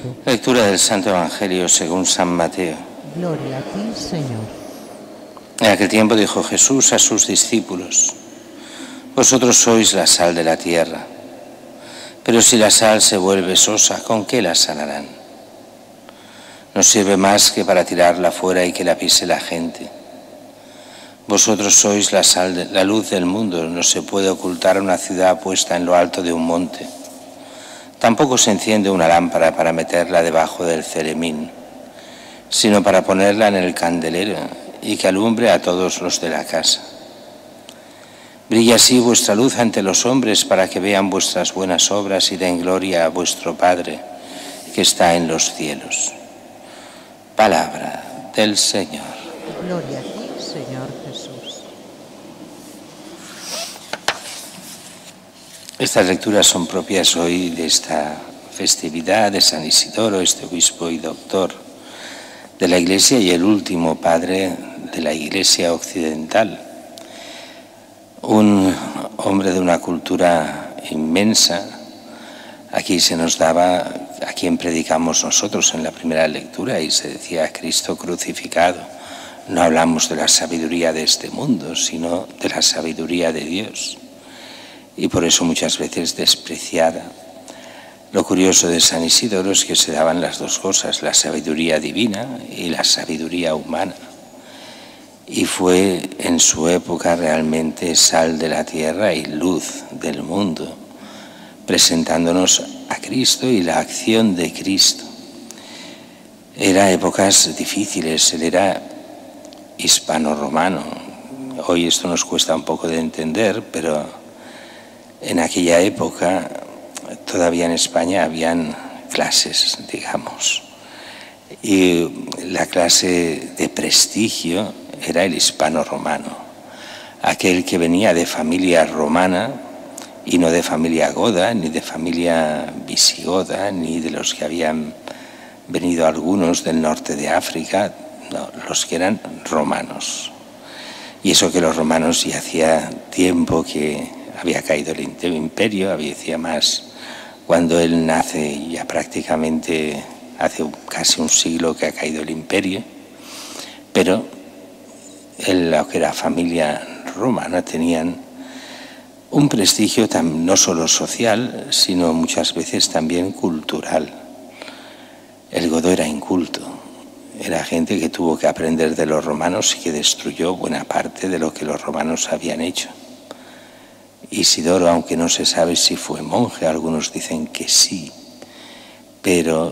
Cristo. Lectura del Santo Evangelio según San Mateo. Gloria a ti, Señor. En aquel tiempo dijo Jesús a sus discípulos: vosotros sois la sal de la tierra, pero si la sal se vuelve sosa, ¿con qué la salarán? No sirve más que para tirarla fuera y que la pise la gente. Vosotros sois la luz del mundo. No se puede ocultar una ciudad puesta en lo alto de un monte. Tampoco se enciende una lámpara para meterla debajo del celemín, sino para ponerla en el candelero y que alumbre a todos los de la casa. Brilla así vuestra luz ante los hombres, para que vean vuestras buenas obras y den gloria a vuestro Padre que está en los cielos. Palabra del Señor. Gloria a ti, Señor Jesús. Estas lecturas son propias hoy de esta festividad de San Isidoro, este obispo y doctor de la Iglesia y el último padre de la Iglesia occidental. Un hombre de una cultura inmensa. Aquí se nos daba, a quien predicamos nosotros en la primera lectura, y se decía Cristo crucificado. No hablamos de la sabiduría de este mundo, sino de la sabiduría de Dios. Y por eso muchas veces despreciada. Lo curioso de San Isidoro es que se daban las dos cosas, la sabiduría divina y la sabiduría humana. Y fue en su época realmente sal de la tierra y luz del mundo, presentándonos a Cristo y la acción de Cristo. Eran épocas difíciles, él era hispano-romano. Hoy esto nos cuesta un poco de entender, pero en aquella época todavía en España habían clases, digamos, y la clase de prestigio era el hispano-romano, aquel que venía de familia romana y no de familia goda, ni de familia visigoda, ni de los que habían venido algunos del norte de África, no, los que eran romanos. Y eso que los romanos ya hacía tiempo que había caído el imperio, había más cuando él nace, ya prácticamente hace casi un siglo que ha caído el imperio, pero en lo que era familia romana tenían un prestigio no solo social, sino muchas veces también cultural. El godo era inculto, era gente que tuvo que aprender de los romanos y que destruyó buena parte de lo que los romanos habían hecho. Isidoro, aunque no se sabe si fue monje, algunos dicen que sí, pero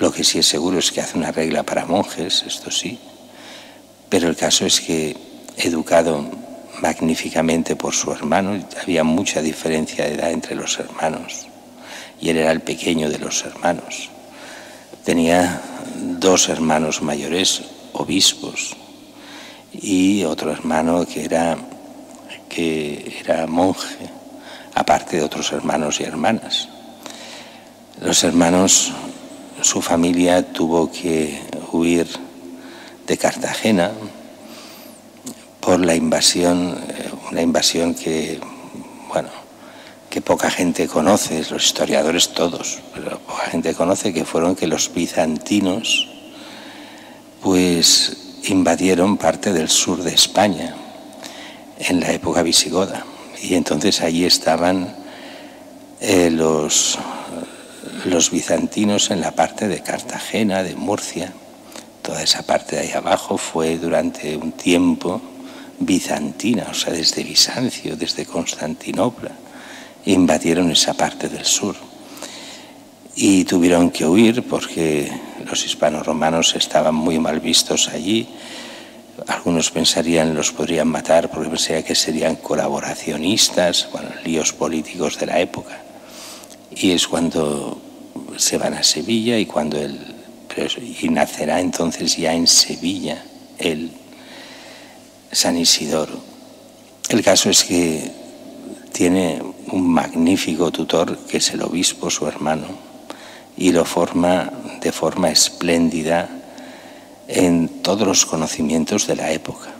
lo que sí es seguro es que hace una regla para monjes, esto sí. Pero el caso es que, educado magníficamente por su hermano, había mucha diferencia de edad entre los hermanos, y él era el pequeño de los hermanos. Tenía dos hermanos mayores, obispos, y otro hermano que era monje, aparte de otros hermanos y hermanas. Los hermanos, su familia tuvo que huir de Cartagena por la invasión, una invasión que poca gente conoce, los historiadores todos, pero poca gente conoce, que fueron que los bizantinos pues invadieron parte del sur de España en la época visigoda, y entonces allí estaban los bizantinos en la parte de Cartagena, de Murcia. Toda esa parte de ahí abajo fue durante un tiempo bizantina, o sea, desde Bizancio, desde Constantinopla, invadieron esa parte del sur. Y tuvieron que huir porque los hispanorromanos estaban muy mal vistos allí. Algunos pensarían los podrían matar porque pensarían que serían colaboracionistas, líos políticos de la época. Y es cuando se van a Sevilla y y nacerá entonces ya en Sevilla el San Isidoro. El caso es que tiene un magnífico tutor que es el obispo, su hermano, y lo forma de forma espléndida en todos los conocimientos de la época,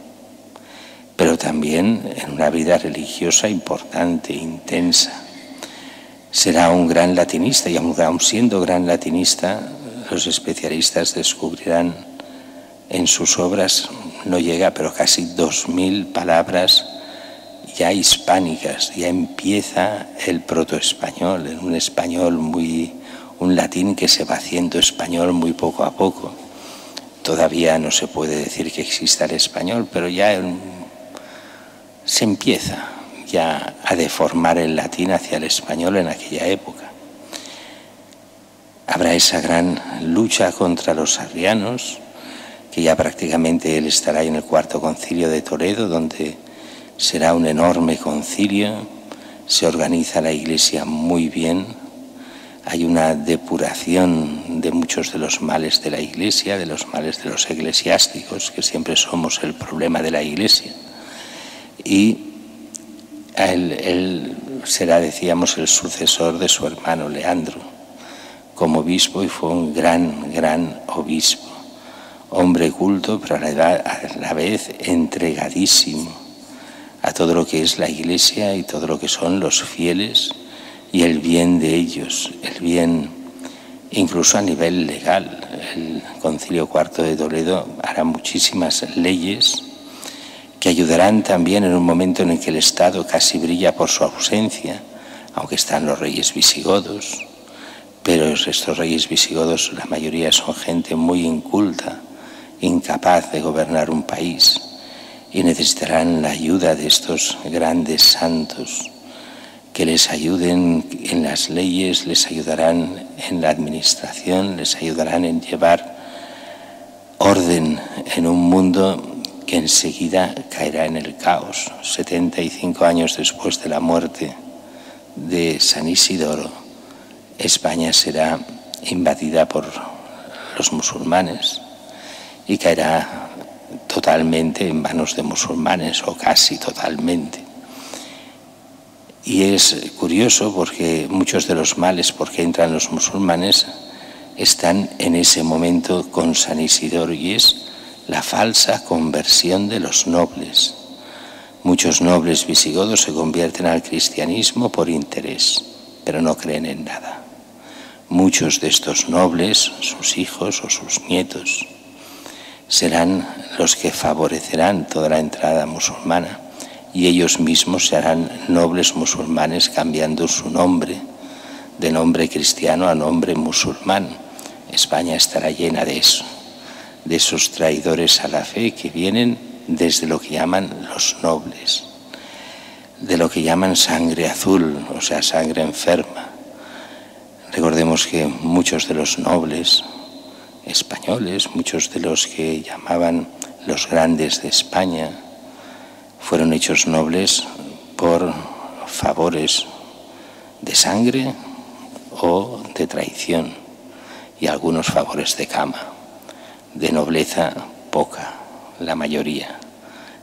pero también en una vida religiosa importante, intensa. Será un gran latinista y aun siendo gran latinista, los especialistas descubrirán en sus obras, no llega, pero casi 2000 palabras ya hispánicas. Ya empieza el protoespañol, en un español un latín que se va haciendo español muy poco a poco. Todavía no se puede decir que exista el español, pero ya se empieza ya a deformar el latín hacia el español en aquella época. Habrá esa gran lucha contra los arrianos, que ya prácticamente él estará en el Cuarto Concilio de Toledo, donde será un enorme concilio. Se organiza la Iglesia muy bien, hay una depuración de muchos de los males de la Iglesia, de los males de los eclesiásticos, que siempre somos el problema de la Iglesia. Y él será, decíamos, el sucesor de su hermano Leandro como obispo, y fue un gran obispo, hombre culto, pero a la vez entregadísimo a todo lo que es la Iglesia y todo lo que son los fieles y el bien de ellos, el bien incluso a nivel legal. El Concilio Cuarto de Toledo hará muchísimas leyes que ayudarán también en un momento en el que el Estado casi brilla por su ausencia, aunque están los reyes visigodos, pero estos reyes visigodos, la mayoría son gente muy inculta, incapaz de gobernar un país, y necesitarán la ayuda de estos grandes santos que les ayuden en las leyes, les ayudarán en la administración, les ayudarán en llevar orden en un mundo que enseguida caerá en el caos. 75 años después de la muerte de San Isidoro, España será invadida por los musulmanes y caerá totalmente en manos de musulmanes, o casi totalmente. Y es curioso porque muchos de los males por que entran los musulmanes están en ese momento con San Isidoro, y es la falsa conversión de los nobles. Muchos nobles visigodos se convierten al cristianismo por interés, pero no creen en nada. Muchos de estos nobles, sus hijos o sus nietos, serán los que favorecerán toda la entrada musulmana, y ellos mismos se harán nobles musulmanes, cambiando su nombre de nombre cristiano a nombre musulmán. España estará llena de eso, de esos traidores a la fe que vienen desde lo que llaman los nobles, de lo que llaman sangre azul, o sea, sangre enferma. Recordemos que muchos de los nobles españoles, muchos de los que llamaban los grandes de España, fueron hechos nobles por favores de sangre o de traición, y algunos favores de cama. De nobleza poca, la mayoría.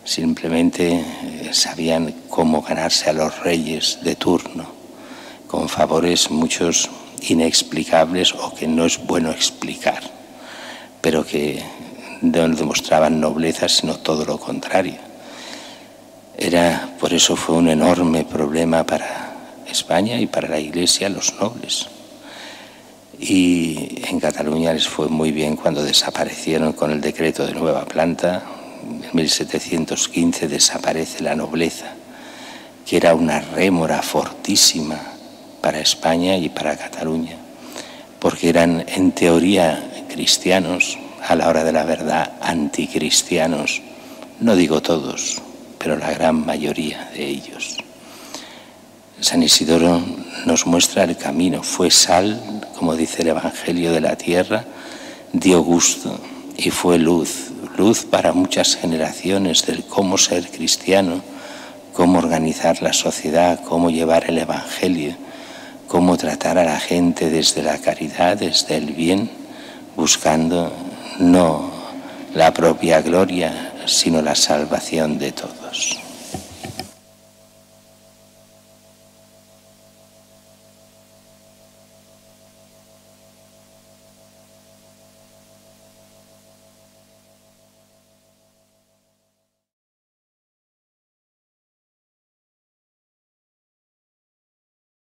Simplemente sabían cómo ganarse a los reyes de turno, con favores muchos inexplicables o que no es bueno explicar, pero que no demostraban nobleza, sino todo lo contrario. Por eso fue un enorme problema para España y para la Iglesia, los nobles. Y en Cataluña les fue muy bien cuando desaparecieron con el decreto de nueva planta. En 1715 desaparece la nobleza, que era una rémora fortísima para España y para Cataluña, porque eran en teoría cristianos, a la hora de la verdad anticristianos. No digo todos, pero la gran mayoría de ellos. San Isidoro nos muestra el camino, fue sal, como dice el Evangelio, de la tierra, dio gusto y fue luz, luz para muchas generaciones del cómo ser cristiano, cómo organizar la sociedad, cómo llevar el Evangelio, cómo tratar a la gente desde la caridad, desde el bien, buscando no la propia gloria, sino la salvación de todos.